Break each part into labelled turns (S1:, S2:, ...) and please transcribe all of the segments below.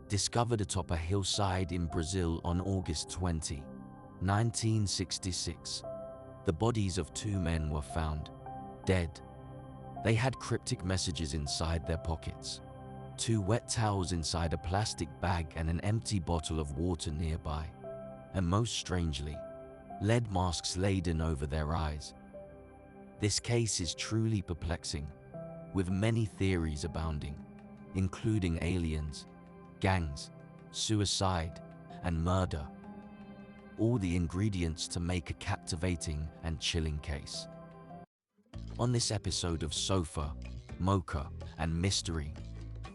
S1: discovered atop a hillside in Brazil on August 20, 1966. The bodies of two men were found, dead. They had cryptic messages inside their pockets, two wet towels inside a plastic bag and an empty bottle of water nearby. And most strangely, lead masks laden over their eyes. This case is truly perplexing, with many theories abounding, including aliens, gangs, suicide, and murder. All the ingredients to make a captivating and chilling case. On this episode of Sofa, Mocha, and Mystery,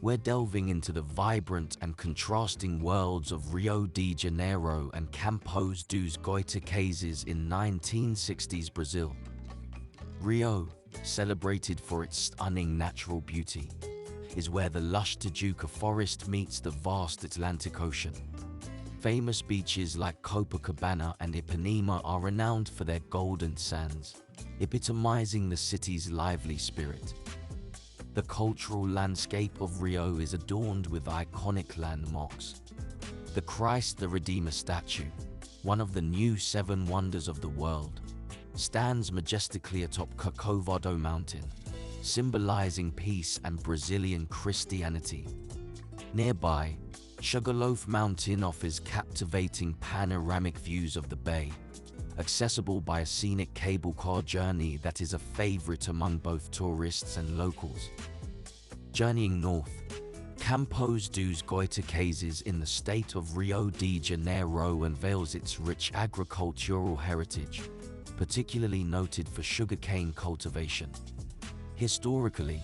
S1: we're delving into the vibrant and contrasting worlds of Rio de Janeiro and Campos dos Goytacazes in 1960s Brazil. Rio, celebrated for its stunning natural beauty, is where the lush Tijuca forest meets the vast Atlantic Ocean. Famous beaches like Copacabana and Ipanema are renowned for their golden sands, epitomizing the city's lively spirit. The cultural landscape of Rio is adorned with iconic landmarks. The Christ the Redeemer statue, one of the new 7 wonders of the world, stands majestically atop Corcovado Mountain, symbolizing peace and Brazilian Christianity. Nearby, Sugarloaf Mountain offers captivating panoramic views of the bay, accessible by a scenic cable car journey that is a favorite among both tourists and locals. Journeying north, Campos dos Goytacazes in the state of Rio de Janeiro unveils its rich agricultural heritage, particularly noted for sugarcane cultivation. Historically,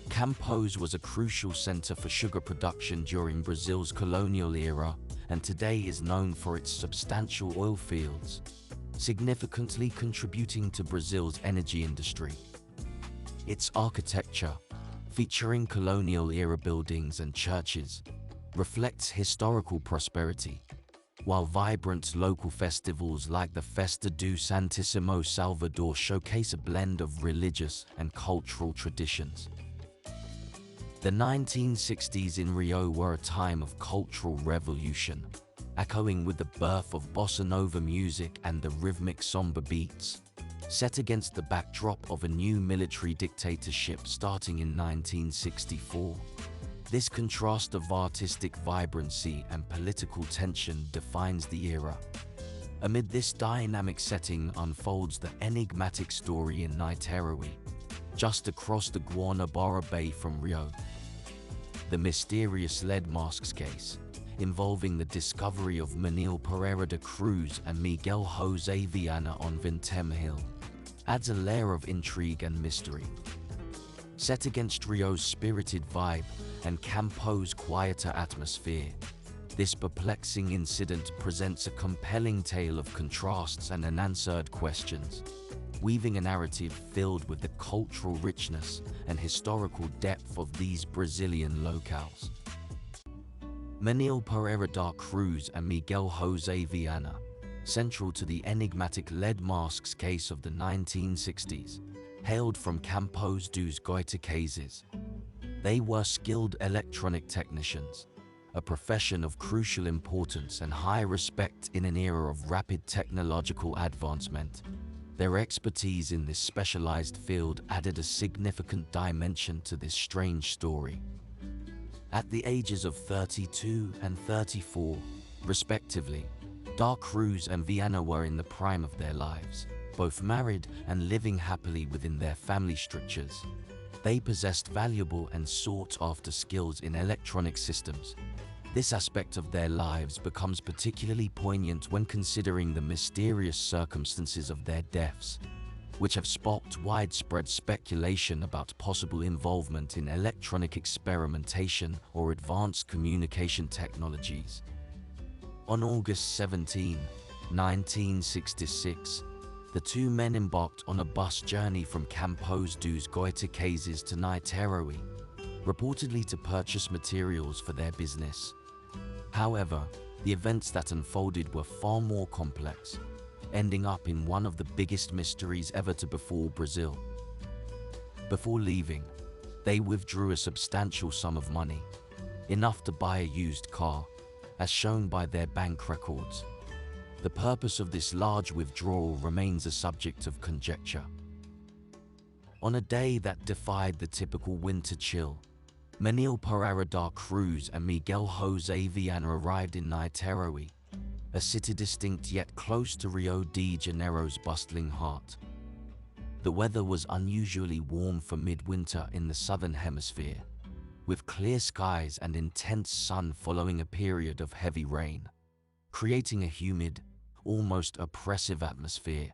S1: Campos was a crucial center for sugar production during Brazil's colonial era, and today is known for its substantial oil fields, significantly contributing to Brazil's energy industry. Its architecture, featuring colonial-era buildings and churches, reflects historical prosperity, while vibrant local festivals like the Festa do Santíssimo Salvador showcase a blend of religious and cultural traditions. The 1960s in Rio were a time of cultural revolution, echoing with the birth of bossa nova music and the rhythmic samba beats, set against the backdrop of a new military dictatorship starting in 1964. This contrast of artistic vibrancy and political tension defines the era. Amid this dynamic setting unfolds the enigmatic story in Niterói, just across the Guanabara Bay from Rio. The mysterious lead masks case, involving the discovery of Manil Pereira da Cruz and Miguel José Viana on Vintém Hill, adds a layer of intrigue and mystery. Set against Rio's spirited vibe and Campos' quieter atmosphere, this perplexing incident presents a compelling tale of contrasts and unanswered questions, weaving a narrative filled with the cultural richness and historical depth of these Brazilian locales. Manil Pereira da Cruz and Miguel José Viana, central to the enigmatic lead masks case of the 1960s, hailed from Campos dos Goytacazes. They were skilled electronic technicians, a profession of crucial importance and high respect in an era of rapid technological advancement. Their expertise in this specialized field added a significant dimension to this strange story. At the ages of 32 and 34, respectively, da Cruz and Viana were in the prime of their lives, both married and living happily within their family structures. They possessed valuable and sought-after skills in electronic systems. This aspect of their lives becomes particularly poignant when considering the mysterious circumstances of their deaths, which have sparked widespread speculation about possible involvement in electronic experimentation or advanced communication technologies. On August 17, 1966, the two men embarked on a bus journey from Campos dos Goytacazes to Niterói, reportedly to purchase materials for their business. However, the events that unfolded were far more complex, ending up in one of the biggest mysteries ever to befall Brazil. Before leaving, they withdrew a substantial sum of money, enough to buy a used car, as shown by their bank records. The purpose of this large withdrawal remains a subject of conjecture. On a day that defied the typical winter chill, Manuel Pereira da Cruz and Miguel Jose Viana arrived in Niterói, a city distinct yet close to Rio de Janeiro's bustling heart. The weather was unusually warm for midwinter in the southern hemisphere, with clear skies and intense sun following a period of heavy rain, creating a humid, almost oppressive atmosphere.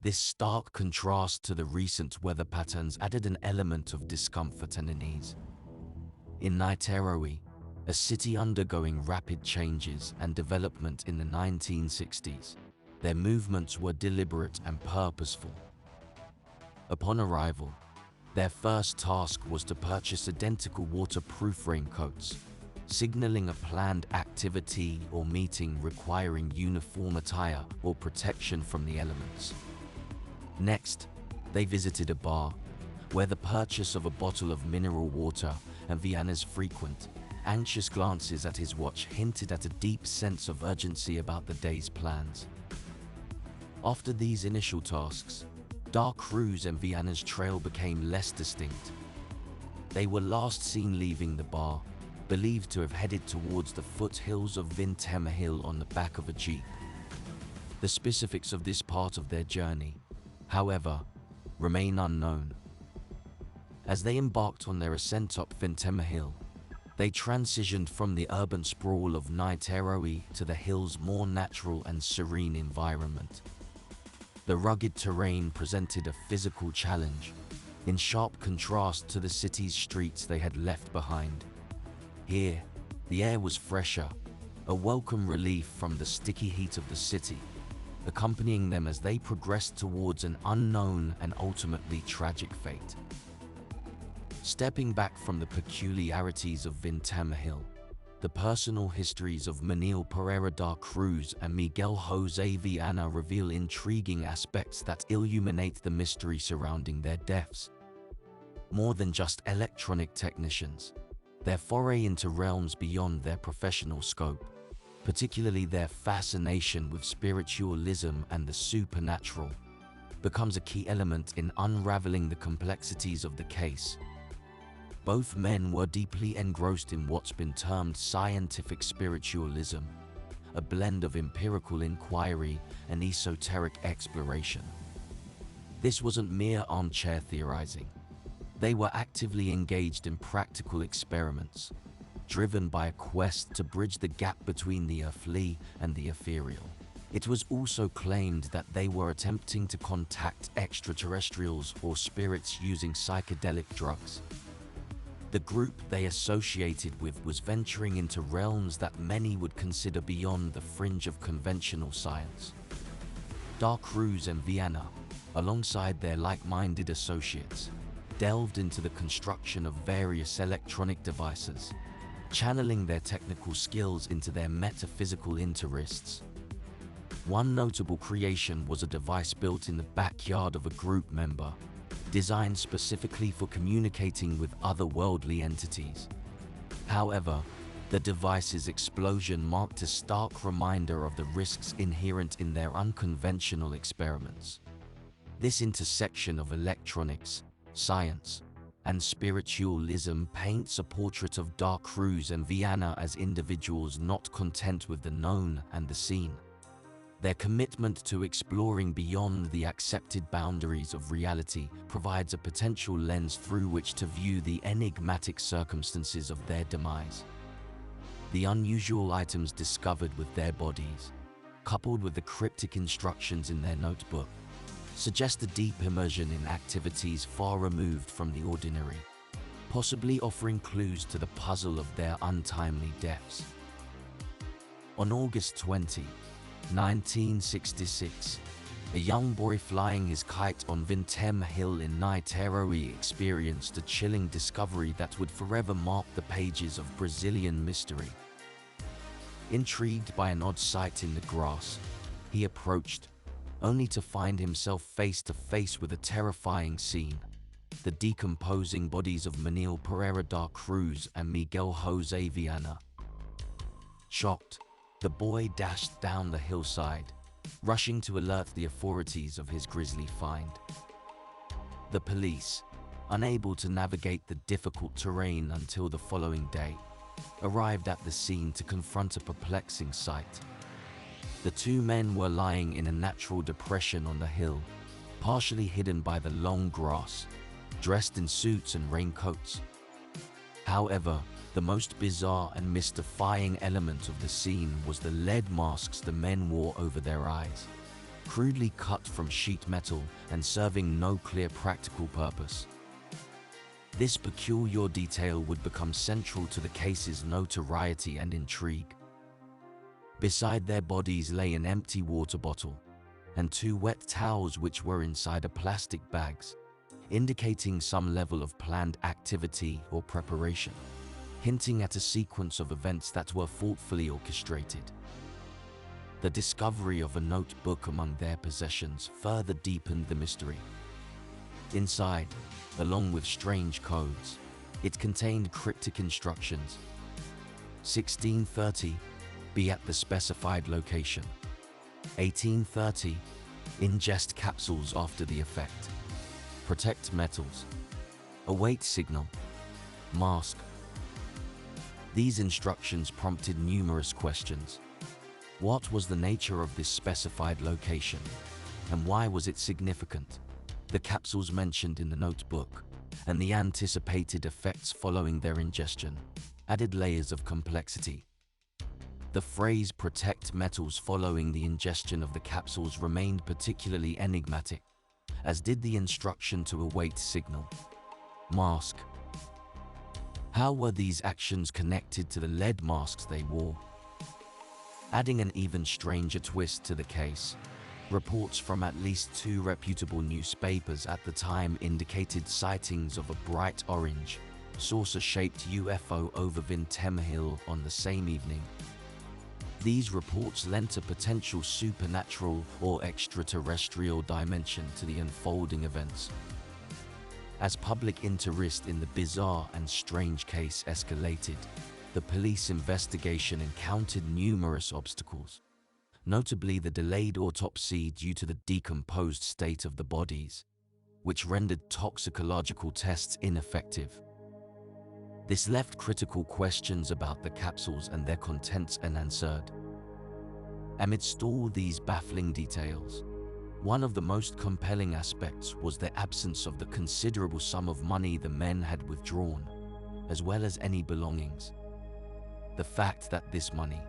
S1: This stark contrast to the recent weather patterns added an element of discomfort and unease. In Niterói, a city undergoing rapid changes and development in the 1960s, their movements were deliberate and purposeful. Upon arrival, their first task was to purchase identical waterproof raincoats, signaling a planned activity or meeting requiring uniform attire or protection from the elements. Next, they visited a bar, where the purchase of a bottle of mineral water and Viana's frequent, anxious glances at his watch hinted at a deep sense of urgency about the day's plans. After these initial tasks, da Cruz and Viana's trail became less distinct. They were last seen leaving the bar, believed to have headed towards the foothills of Vintema Hill on the back of a jeep. The specifics of this part of their journey, however, remain unknown. As they embarked on their ascent up Vintema Hill, they transitioned from the urban sprawl of Niterói to the hill's more natural and serene environment. The rugged terrain presented a physical challenge, in sharp contrast to the city's streets they had left behind. Here, the air was fresher, a welcome relief from the sticky heat of the city, accompanying them as they progressed towards an unknown and ultimately tragic fate. Stepping back from the peculiarities of Vintema Hill, the personal histories of Manuel Pereira da Cruz and Miguel Jose Viana reveal intriguing aspects that illuminate the mystery surrounding their deaths. More than just electronic technicians, their foray into realms beyond their professional scope, particularly their fascination with spiritualism and the supernatural, becomes a key element in unraveling the complexities of the case. Both men were deeply engrossed in what's been termed scientific spiritualism, a blend of empirical inquiry and esoteric exploration. This wasn't mere armchair theorizing. They were actively engaged in practical experiments, driven by a quest to bridge the gap between the earthly and the ethereal. It was also claimed that they were attempting to contact extraterrestrials or spirits using psychedelic drugs. The group they associated with was venturing into realms that many would consider beyond the fringe of conventional science. Da Cruz and Viana, alongside their like-minded associates, delved into the construction of various electronic devices, channeling their technical skills into their metaphysical interests. One notable creation was a device built in the backyard of a group member, designed specifically for communicating with otherworldly entities. However, the device's explosion marked a stark reminder of the risks inherent in their unconventional experiments. This intersection of electronics, science, and spiritualism paints a portrait of da Cruz and Viana as individuals not content with the known and the seen. Their commitment to exploring beyond the accepted boundaries of reality provides a potential lens through which to view the enigmatic circumstances of their demise. The unusual items discovered with their bodies, coupled with the cryptic instructions in their notebook, suggest a deep immersion in activities far removed from the ordinary, possibly offering clues to the puzzle of their untimely deaths. On August 20, 1966, a young boy flying his kite on Vintema Hill in Niterói experienced a chilling discovery that would forever mark the pages of Brazilian mystery. Intrigued by an odd sight in the grass, he approached, only to find himself face to face with a terrifying scene. the decomposing bodies of Manuel Pereira da Cruz and Miguel Jose Viana. Shocked, the boy dashed down the hillside, rushing to alert the authorities of his grisly find. The police, unable to navigate the difficult terrain until the following day, arrived at the scene to confront a perplexing sight. The two men were lying in a natural depression on the hill, partially hidden by the long grass, dressed in suits and raincoats. However, the most bizarre and mystifying element of the scene was the lead masks the men wore over their eyes, crudely cut from sheet metal and serving no clear practical purpose. This peculiar detail would become central to the case's notoriety and intrigue. Beside their bodies lay an empty water bottle and two wet towels which were inside a plastic bags, indicating some level of planned activity or preparation, hinting at a sequence of events that were thoughtfully orchestrated. The discovery of a notebook among their possessions further deepened the mystery. Inside, along with strange codes, it contained cryptic instructions. 1630, be at the specified location. 1830, ingest capsules after the effect. Protect metals. Await signal. Mask. These instructions prompted numerous questions. What was the nature of this specified location, and why was it significant? The capsules mentioned in the notebook, and the anticipated effects following their ingestion, added layers of complexity. The phrase "protect metals" following the ingestion of the capsules remained particularly enigmatic, as did the instruction to await signal. Mask. How were these actions connected to the lead masks they wore? Adding an even stranger twist to the case, reports from at least two reputable newspapers at the time indicated sightings of a bright orange, saucer-shaped UFO over Vintem Hill on the same evening. These reports lent a potential supernatural or extraterrestrial dimension to the unfolding events. As public interest in the bizarre and strange case escalated, the police investigation encountered numerous obstacles, notably the delayed autopsy due to the decomposed state of the bodies, which rendered toxicological tests ineffective. This left critical questions about the capsules and their contents unanswered. Amidst all these baffling details, one of the most compelling aspects was the absence of the considerable sum of money the men had withdrawn, as well as any belongings. The fact that this money,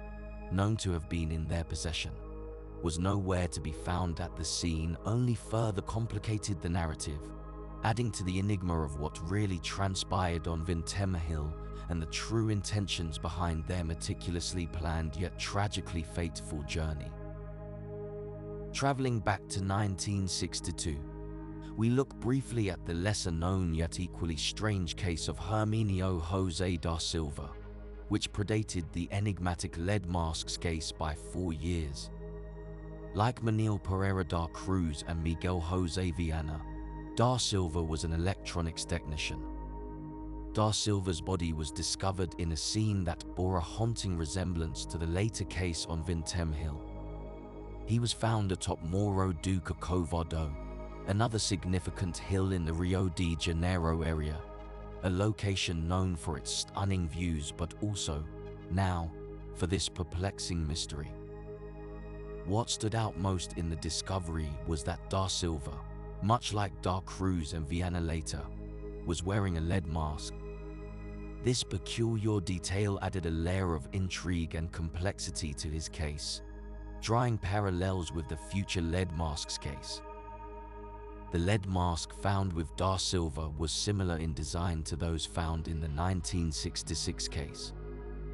S1: known to have been in their possession, was nowhere to be found at the scene only further complicated the narrative, adding to the enigma of what really transpired on Vintem Hill and the true intentions behind their meticulously planned yet tragically fateful journey. Traveling back to 1962, we look briefly at the lesser-known yet equally strange case of Herminio Jose da Silva, which predated the enigmatic lead masks case by 4 years. Like Manuel Pereira da Cruz and Miguel Jose Viana, Da Silva was an electronics technician. Da Silva's body was discovered in a scene that bore a haunting resemblance to the later case on Vintem Hill. He was found atop Morro do Corcovado, another significant hill in the Rio de Janeiro area, a location known for its stunning views but also, now, for this perplexing mystery. What stood out most in the discovery was that Da Silva, much like Da Cruz and Viana later, was wearing a lead mask. This peculiar detail added a layer of intrigue and complexity to his case, drawing parallels with the future lead masks case. The lead mask found with Da Silva was similar in design to those found in the 1966 case,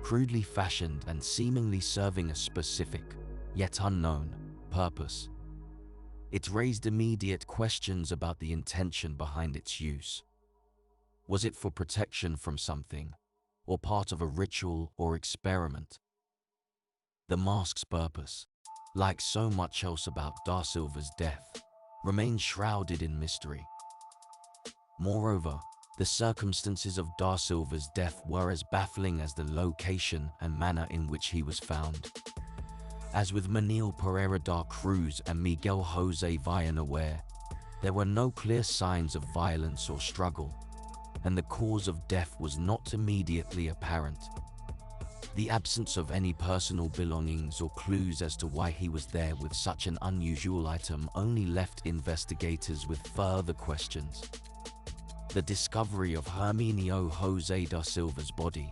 S1: crudely fashioned and seemingly serving a specific, yet unknown, purpose. It raised immediate questions about the intention behind its use. Was it for protection from something, or part of a ritual or experiment? The mask's purpose, like so much else about Da Silva's death, remains shrouded in mystery. Moreover, the circumstances of Da Silva's death were as baffling as the location and manner in which he was found. As with Manuel Pereira da Cruz and Miguel Jose Viana Ware, there were no clear signs of violence or struggle, and the cause of death was not immediately apparent. The absence of any personal belongings or clues as to why he was there with such an unusual item only left investigators with further questions. The discovery of Herminio Jose da Silva's body,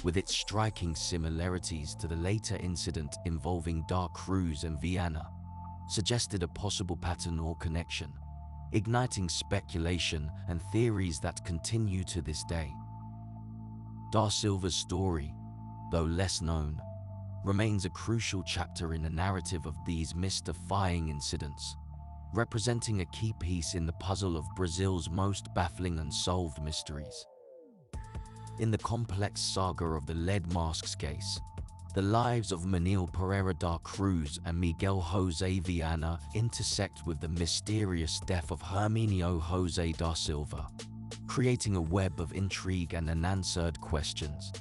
S1: with its striking similarities to the later incident involving Da Cruz and Viana, suggested a possible pattern or connection, igniting speculation and theories that continue to this day. Da Silva's story, though less known, remains a crucial chapter in the narrative of these mystifying incidents, representing a key piece in the puzzle of Brazil's most baffling unsolved mysteries. In the complex saga of the lead masks case, the lives of Manuel Pereira da Cruz and Miguel Jose Viana intersect with the mysterious death of Herminio Jose da Silva, creating a web of intrigue and unanswered questions.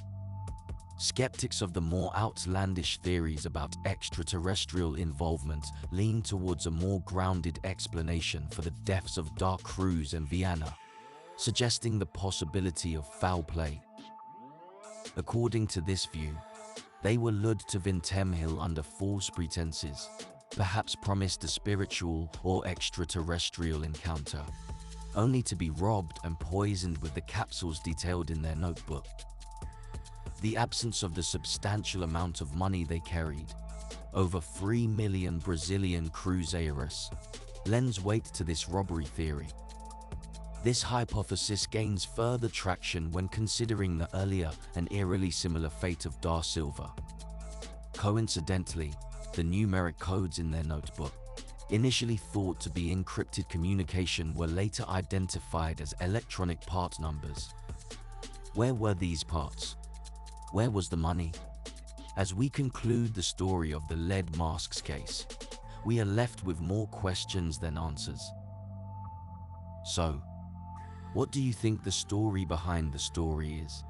S1: Skeptics of the more outlandish theories about extraterrestrial involvement lean towards a more grounded explanation for the deaths of Da Cruz and Viana, suggesting the possibility of foul play. According to this view, they were lured to Vintemhill under false pretenses, perhaps promised a spiritual or extraterrestrial encounter, only to be robbed and poisoned with the capsules detailed in their notebook. The absence of the substantial amount of money they carried, over 3 million Brazilian cruzeiros, lends weight to this robbery theory. This hypothesis gains further traction when considering the earlier and eerily similar fate of Da Silva. Coincidentally, the numeric codes in their notebook, initially thought to be encrypted communication, were later identified as electronic part numbers. Where were these parts? Where was the money? As we conclude the story of the lead masks case, we are left with more questions than answers. So, what do you think the story behind the story is?